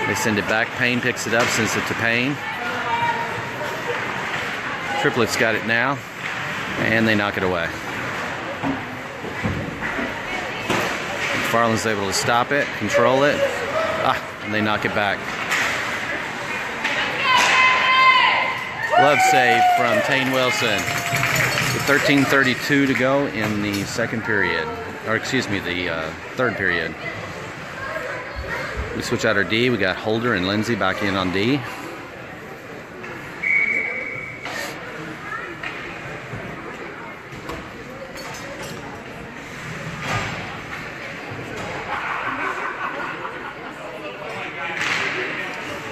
They send it back. Payne picks it up, sends it to Payne. Triplett's got it now, and they knock it away. McFarland's able to stop it, control it, and they knock it back. Glove save from Tane Wilson. With 13:32 to go in the second period, or excuse me, the third period. We switch out our D. We got Holder and Lindsay back in on D.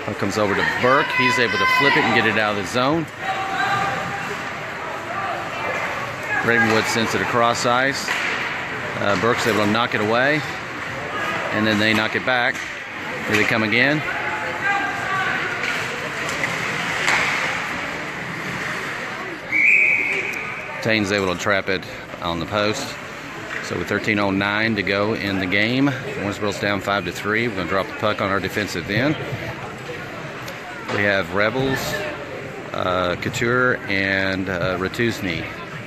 Puck comes over to Burke. He's able to flip it and get it out of the zone. Ravenwood sends it across ice. Burke's able to knock it away. And then they knock it back. Here they come again. Tane's able to trap it on the post. So with 13:09 to go in the game, Owensboro's down 5-3. We're going to drop the puck on our defensive end. We have Rebels, Couture, and Ratusny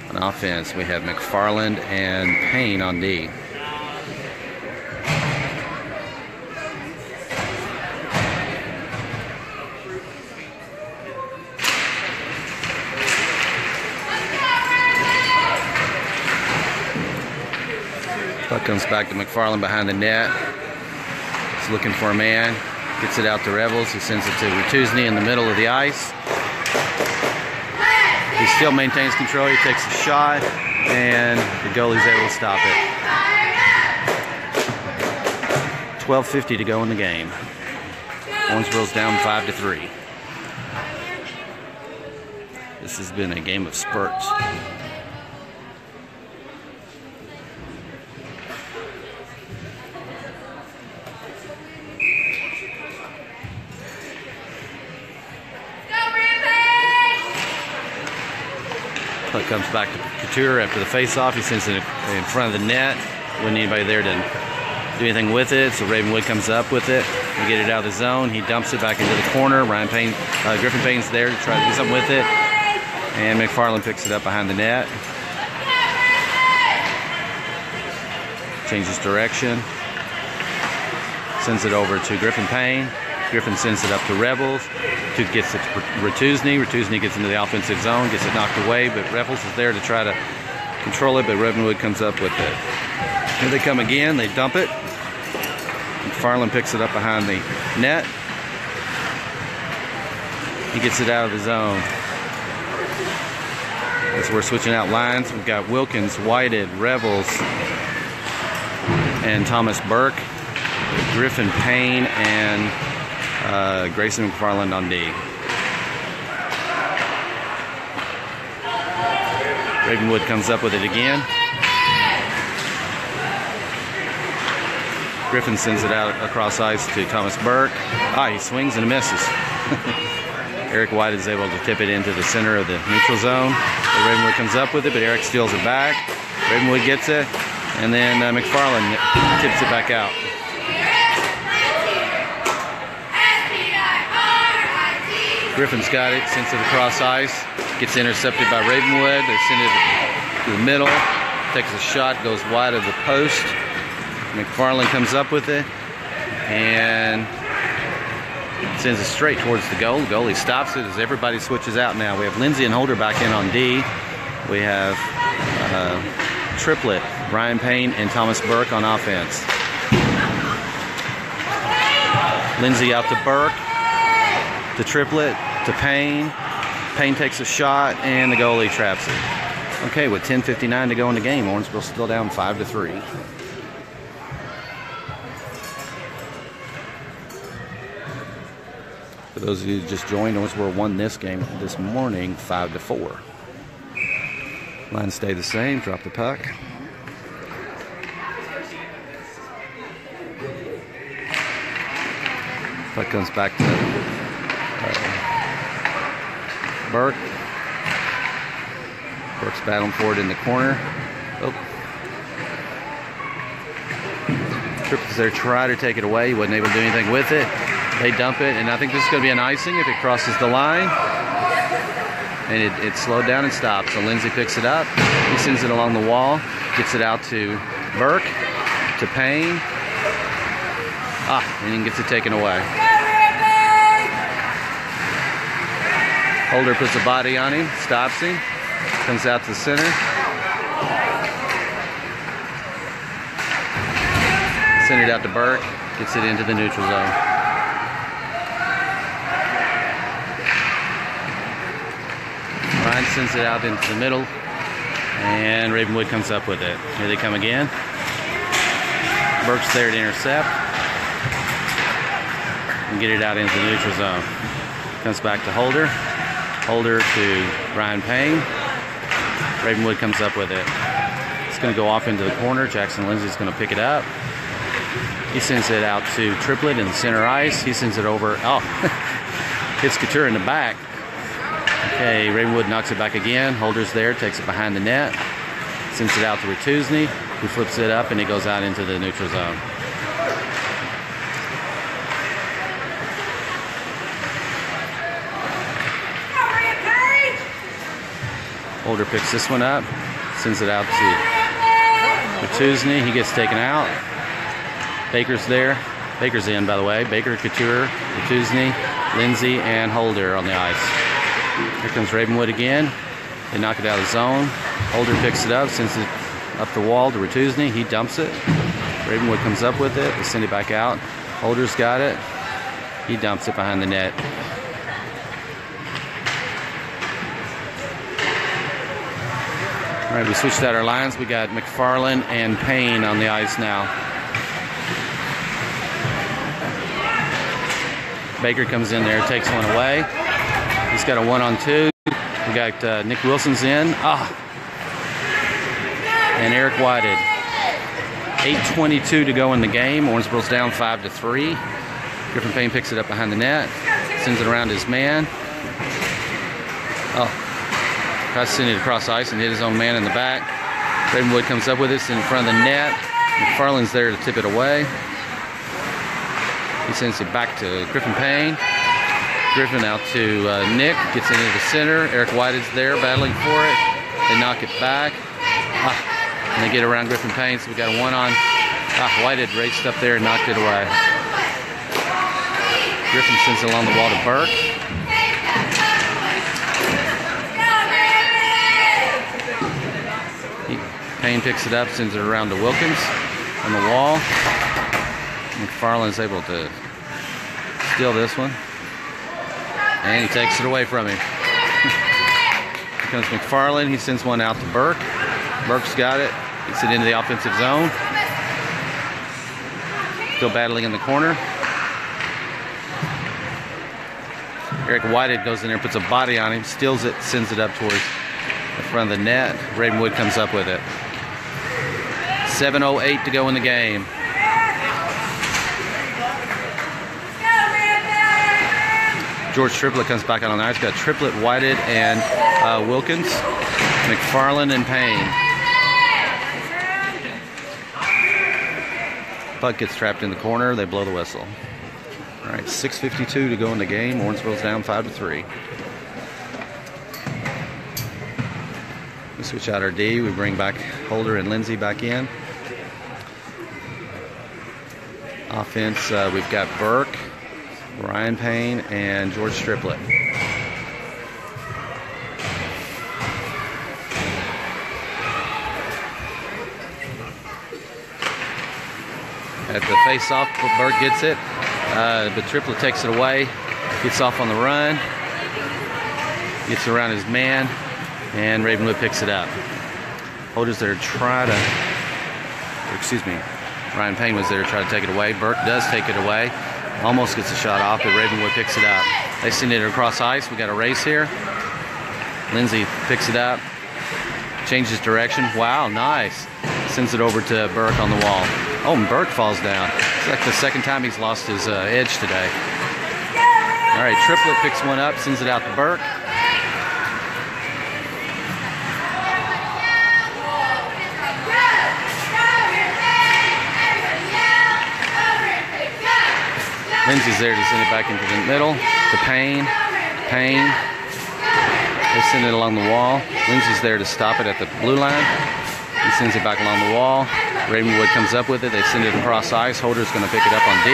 on offense. We have McFarland and Payne on D. Puck comes back to McFarland behind the net. He's looking for a man. Gets it out to Rebels. He sends it to Ratusny in the middle of the ice. He still maintains control. He takes a shot, and the goalie's able to stop it. 12:50 to go in the game. Owensboro's down 5-3. This has been a game of spurts. Puck comes back to Couture after the face-off. He sends it in front of the net. Wasn't anybody there to do anything with it, so Ravenwood comes up with it. We get it out of the zone. He dumps it back into the corner. Griffin Payne's there to try to do something with it. And McFarland picks it up behind the net. Changes direction. Sends it over to Griffin Payne. Griffin sends it up to Rebels. Gets it to Ratusny. Ratusny gets into the offensive zone, gets it knocked away, but Rebels is there to try to control it, but Ravenwood comes up with it. Here they come again. They dump it. McFarland picks it up behind the net. He gets it out of the zone. As we're switching out lines, we've got Wilkins, Whited, Rebels, and Thomas Burke, Griffin Payne, and Grayson McFarland on D. Ravenwood comes up with it again. Griffin sends it out across ice to Thomas Burke. He swings and misses. Eric White is able to tip it into the center of the neutral zone. Ravenwood comes up with it, but Eric steals it back. Ravenwood gets it, and then McFarland tips it back out. Griffin's got it, sends it across ice, gets intercepted by Ravenwood. They send it to the middle, takes a shot, goes wide of the post. McFarland comes up with it and sends it straight towards the goal. The goalie stops it as everybody switches out now. We have Lindsay and Holder back in on D. We have triplet, Brian Payne and Thomas Burke on offense. Lindsay out to Burke, to triplet, to Payne. Payne takes a shot and the goalie traps it. Okay, with 10:59 to go in the game, Owensboro's still down 5-3. For those of you who just joined, Owensboro won this game this morning 5-4. Lines stay the same. Drop the puck. Puck comes back to Burke. Burke's battling for it in the corner. Tripp is there to try to take it away. He wasn't able to do anything with it. They dump it, and I think this is going to be an icing if it crosses the line. And it slowed down and stopped. So Lindsay picks it up. He sends it along the wall. Gets it out to Burke, to Payne. And then gets it taken away. Holder puts a body on him, stops him, comes out to the center. Send it out to Burke, gets it into the neutral zone. Ryan sends it out into the middle, and Ravenwood comes up with it. Here they come again. Burke's there to intercept and get it out into the neutral zone. Comes back to Holder. Holder to Brian Payne. Ravenwood comes up with it. It's going to go off into the corner. Jackson Lindsay's going to pick it up. He sends it out to Triplet in the center ice. He sends it over. Hits Couture in the back. Okay, Ravenwood knocks it back again. Holder's there, takes it behind the net. Sends it out to Ratusny, who flips it up, and it goes out into the neutral zone. Holder picks this one up, sends it out to Ratusny. He gets taken out. Baker's there. Baker's in, by the way. Baker, Couture, Ratusny, Lindsay, and Holder on the ice. Here comes Ravenwood again. They knock it out of the zone. Holder picks it up, sends it up the wall to Ratusny. He dumps it. Ravenwood comes up with it. They send it back out. Holder's got it. He dumps it behind the net. All right, we switched out our lines. We got McFarland and Payne on the ice now. Baker comes in there, takes one away. He's got a 1-on-2. We got Nick Wilson's in. And Eric Whited. 8:22 to go in the game. Owensboro's down 5-3. Griffin Payne picks it up behind the net. Sends it around his man. Tries to send it across ice and hit his own man in the back. Ravenwood comes up with it, in front of the net. McFarland's there to tip it away. He sends it back to Griffin Payne. Griffin out to Nick, gets into the center. Eric White is there battling for it. They knock it back. And they get around Griffin Payne, so we got a 1-on. White had raced up there and knocked it away. Griffin sends it along the wall to Burke. Payne picks it up, sends it around to Wilkins on the wall. McFarland's able to steal this one. And he takes it away from him. Here comes McFarland. He sends one out to Burke. Burke's got it. Gets it into the offensive zone. Still battling in the corner. Eric Whitehead goes in there, puts a body on him, steals it, sends it up towards the front of the net. Ravenwood comes up with it. 7:08 to go in the game. George Triplett comes back out on the ice. Got Triplett, Whitehead, and Wilkins, McFarland, and Payne. Puck gets trapped in the corner. They blow the whistle. All right, 6:52 to go in the game. Owensboro's down 5-3. We switch out our D. We bring back Holder and Lindsay back in. Offense, we've got Burke, Ryan Payne, and George Triplett. At the face-off, Burke gets it, but Triplett takes it away, gets off on the run, gets around his man, and Ravenwood picks it up. Holder's there to try to, Ryan Payne was there to try to take it away. Burke does take it away. Almost gets a shot off, but Ravenwood picks it up. They send it across ice. We got a race here. Lindsay picks it up, changes direction. Wow, nice. Sends it over to Burke on the wall. Oh, and Burke falls down. It's like the second time he's lost his edge today. All right, Triplett picks one up, sends it out to Burke. Lindsay's there to send it back into the middle to Payne. Payne. They send it along the wall. Lindsay's there to stop it at the blue line. He sends it back along the wall. Ravenwood comes up with it. They send it across ice. Holder's going to pick it up on D.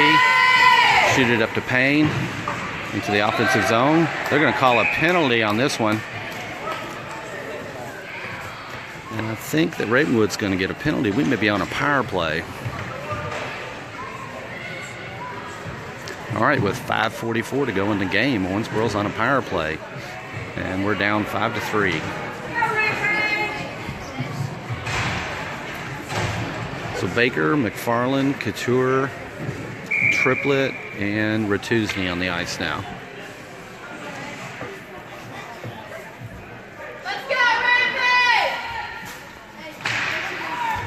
Shoot it up to Payne into the offensive zone. They're going to call a penalty on this one. And I think that Ravenwood's going to get a penalty. We may be on a power play. All right, with 5:44 to go in the game, Owensboro's on a power play, and we're down 5-3. So Baker, McFarland, Couture, Triplett, and Ratusny on the ice now.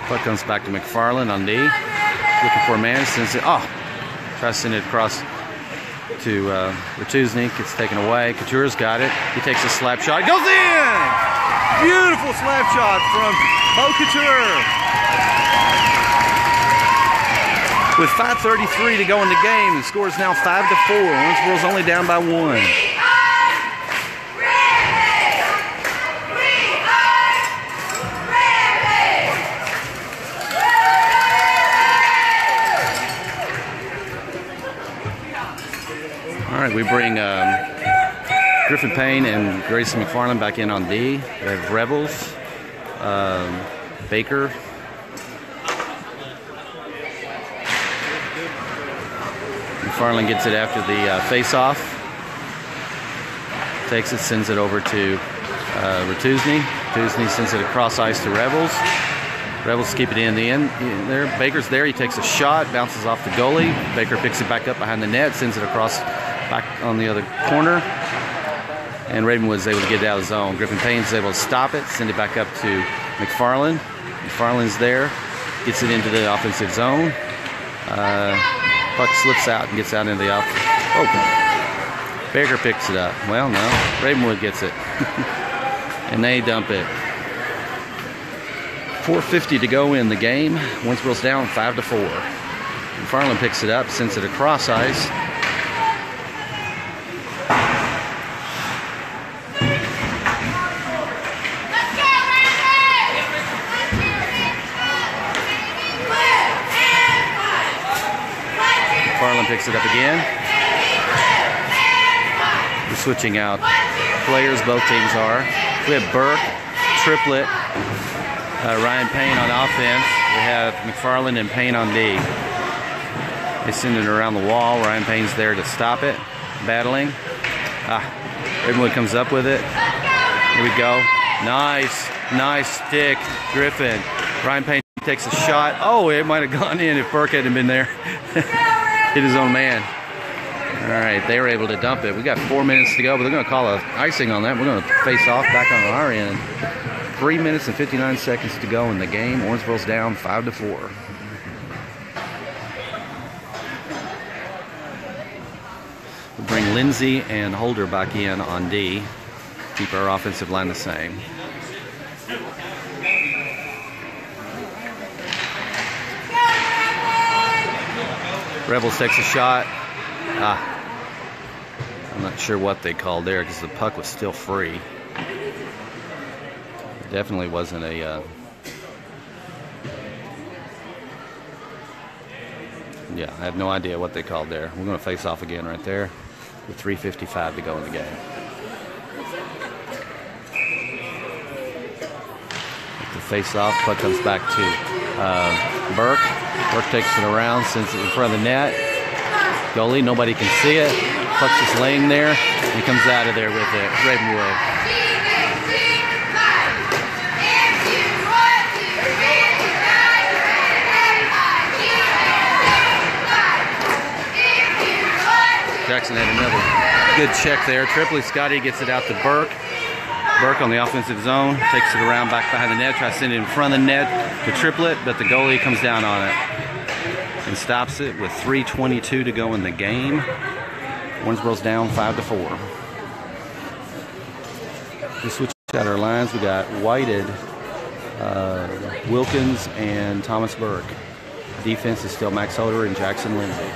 Puck comes back to McFarland on D. Looking for a man, sends it. Tries to send it across to Ratusny. Gets taken away. Couture's got it. He takes a slap shot. It goes in! Beautiful slap shot from Bo Couture. With 5:33 to go in the game, the score is now 5-4. Owensboro's only down by 1. All right, we bring Griffin Payne and Grayson McFarland back in on D. We have Rebels, Baker, McFarland gets it after the face-off. Takes it, sends it over to Ratusny. Ratuzni sends it across ice to Rebels. Rebels keep it in the end there. Baker's there. He takes a shot, bounces off the goalie. Baker picks it back up behind the net, sends it across back on the other corner. And Ravenwood's able to get it out of the zone. Griffin Payne's able to stop it, send it back up to McFarland. McFarland's there, gets it into the offensive zone. Puck slips out and gets out into the Baker picks it up. Well, no, Ravenwood gets it. And they dump it. 4:50 to go in the game. Winsboro's down 5-4. McFarland picks it up, sends it across ice. McFarland picks it up again. We're switching out players, both teams are. We have Burke, Triplett, Ryan Payne on offense. We have McFarland and Payne on D. They send it around the wall. Ryan Payne's there to stop it. Battling. Ravenwood comes up with it. Here we go. Nice stick. Griffin. Ryan Payne takes a shot. Oh, it might have gone in if Burke hadn't been there. Hit his own man. All right, they were able to dump it. We got 4 minutes to go, but they're going to call icing on that. We're going to face off back on our end. 3 minutes and 59 seconds to go in the game. Owensboro's down 5-4. We'll bring Lindsay and Holder back in on D. Keep our offensive line the same. Rebels takes a shot. I'm not sure what they called there because the puck was still free. It definitely wasn't a... yeah, I have no idea what they called there. We're going to face off again right there with 3:55 to go in the game. The face off, puck comes back to Burke. Burke takes it around, sends it in front of the net. Goalie, nobody can see it. Puck's just laying there. He comes out of there with it. Ravenwood. Jackson had another good check there. Tripoli Scotty gets it out to Burke. Burke on the offensive zone, takes it around back behind the net, tries to send it in front of the net to Triplett, but the goalie comes down on it and stops it with 3:22 to go in the game. Owensboro's down 5-4. We switch out our lines. We got Whited, Wilkins, and Thomas Burke. Defense is still Max Holder and Jackson Lindsay.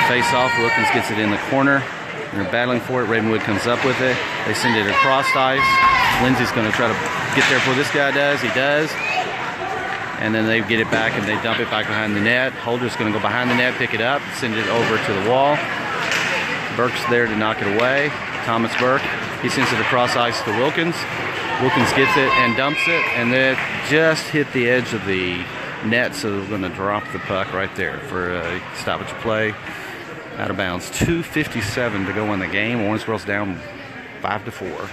Face off, Wilkins gets it in the corner. They're battling for it. Ravenwood comes up with it. They send it across ice. Lindsay's going to try to get there before this guy does. He does. And then they get it back and they dump it back behind the net. Holder's going to go behind the net, pick it up, send it over to the wall. Burke's there to knock it away. Thomas Burke, he sends it across ice to Wilkins. Wilkins gets it and dumps it, and it just hit the edge of the net, so they're going to drop the puck right there for a stoppage play. Out of bounds. 2:57 to go in the game. Owensboro's down 5-4.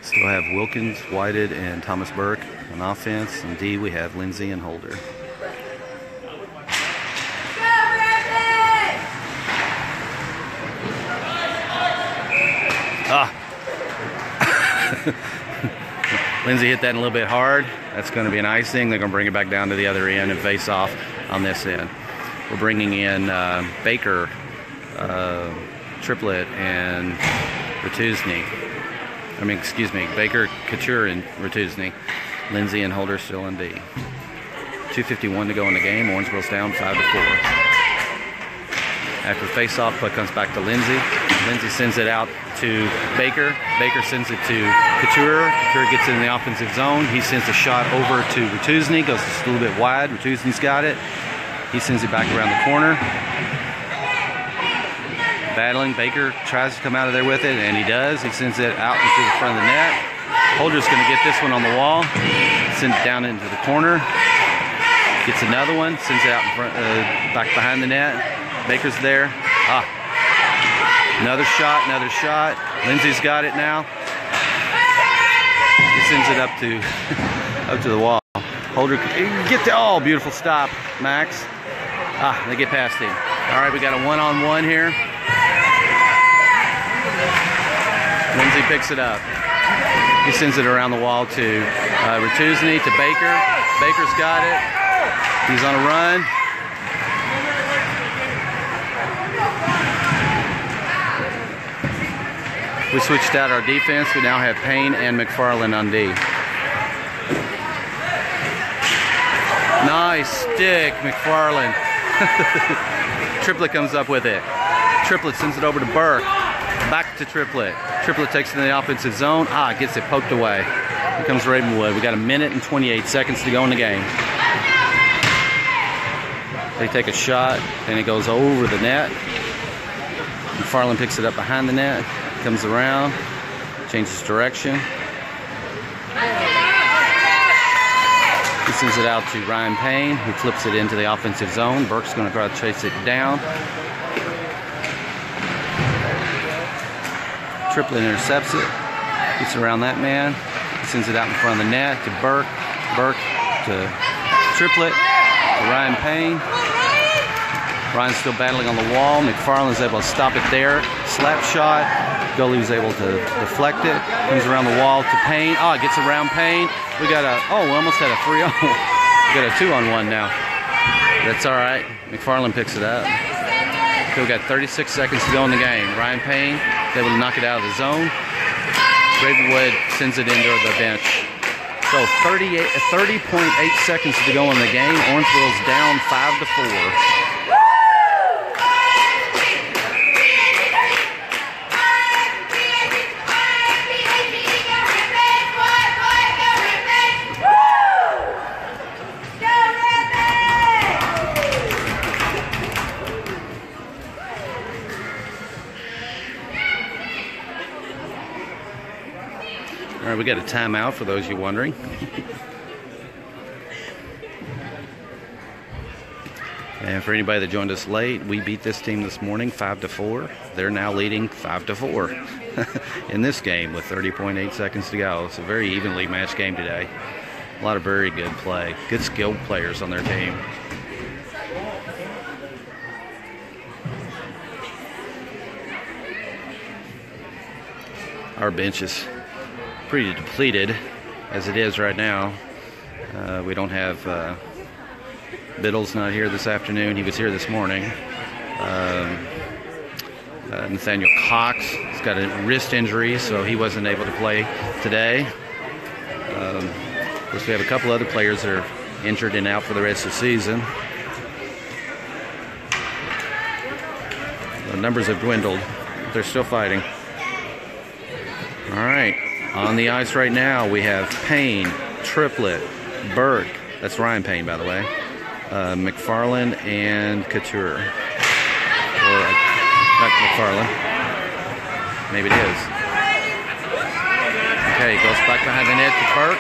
Still have Wilkins, Whited, and Thomas Burke on offense. And D, we have Lindsay and Holder. Lindsay hit that a little bit hard. That's going to be an icing. They're going to bring it back down to the other end and face off on this end. We're bringing in Baker, Triplett, and Ratuzni. Baker, Couture, and Ratuzni. Lindsay and Holder still in D. 2:51 to go in the game. Owensboro's down 5-4. After face-off, puck comes back to Lindsay. Lindsay sends it out to Baker. Baker sends it to Couture. Couture gets it in the offensive zone. He sends a shot over to Ratuzni. Goes just a little bit wide. Ratuzni's got it. He sends it back around the corner. Battling. Baker tries to come out of there with it, and he does. He sends it out into the front of the net. Holder's going to get this one on the wall, send it down into the corner, gets another one, sends it out in front, back behind the net. Baker's there. Another shot, another shot. Lindsay's got it now. He sends it up to up to the wall. Holder, get the, oh, beautiful stop, Max. They get past him. All right, we got a one-on-one here. Lindsay picks it up. He sends it around the wall to Ratuzny, to Baker. Baker's got it. He's on a run. We switched out our defense. We now have Payne and McFarland on D. Nice stick, McFarland. Triplet comes up with it. Triplet sends it over to Burke. Back to Triplet. Triplet takes it in the offensive zone. Gets it poked away. Here comes Ravenwood. We got 1 minute and 28 seconds to go in the game. They take a shot, and it goes over the net. McFarland picks it up behind the net. Comes around, changes direction. He sends it out to Ryan Payne, who flips it into the offensive zone. Burke's going to try to chase it down. Triplet intercepts it. Gets around that man. He sends it out in front of the net to Burke. Burke to Triplet to Ryan Payne. Ryan's still battling on the wall. McFarland's able to stop it there. Slap shot. Goalie was able to deflect it. Comes around the wall to Payne. It gets around Payne. We got a, we almost had a 3-0. We got a 2-on-1 now. That's all right. McFarland picks it up. So we got 36 seconds to go in the game. Ryan Payne is able to knock it out of the zone. Ravenwood sends it into the bench. So 30.8 seconds to go in the game. Orangeville's down 5-4. All right, we got a timeout for those of you wondering. And for anybody that joined us late, we beat this team this morning 5-4. They're now leading 5-4 in this game with 30.8 seconds to go. It's a very evenly matched game today. A lot of very good play. Good skilled players on their team. Our bench is pretty depleted as it is right now. We don't have Biddle's not here this afternoon. He was here this morning. Nathaniel Cox has got a wrist injury, so he wasn't able to play today. Of course, we have a couple other players that are injured and out for the rest of the season. The numbers have dwindled, but they're still fighting. All right. On the ice right now, we have Payne, Triplet, Burke. That's Ryan Payne, by the way. McFarland and Couture. Or not McFarland. Maybe it is. Okay, goes back behind the net to Burke.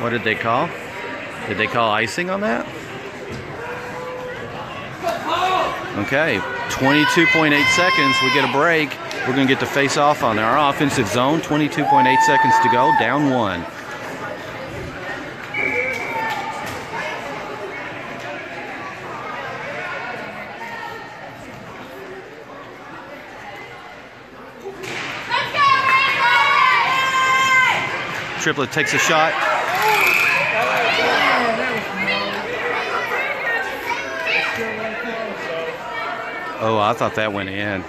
What did they call? Did they call icing on that? Okay, 22.8 seconds. We get a break. We're going to get to face off on our offensive zone. 22.8 seconds to go. Down 1. Triplet takes a shot. Oh, I thought that went in.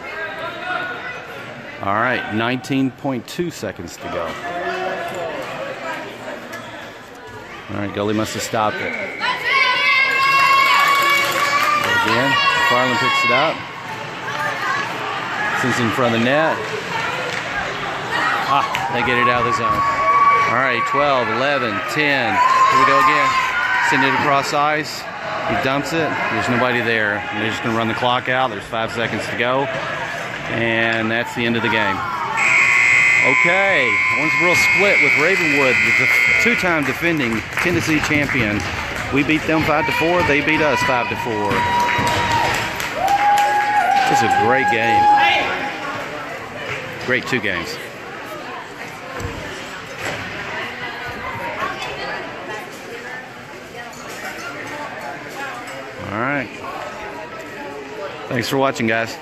All right, 19.2 seconds to go. All right, goalie must have stopped it. Again, McFarland picks it up. Sends it in front of the net. They get it out of the zone. All right, 12, 11, 10. Here we go again. Send it across ice. He dumps it. There's nobody there. And they're just going to run the clock out. There's 5 seconds to go. And that's the end of the game. Okay. Owensboro split with Ravenwood, the two-time defending Tennessee champion. We beat them 5-4. They beat us 5-4. This is a great game. Great 2 games. All right. Thanks for watching, guys.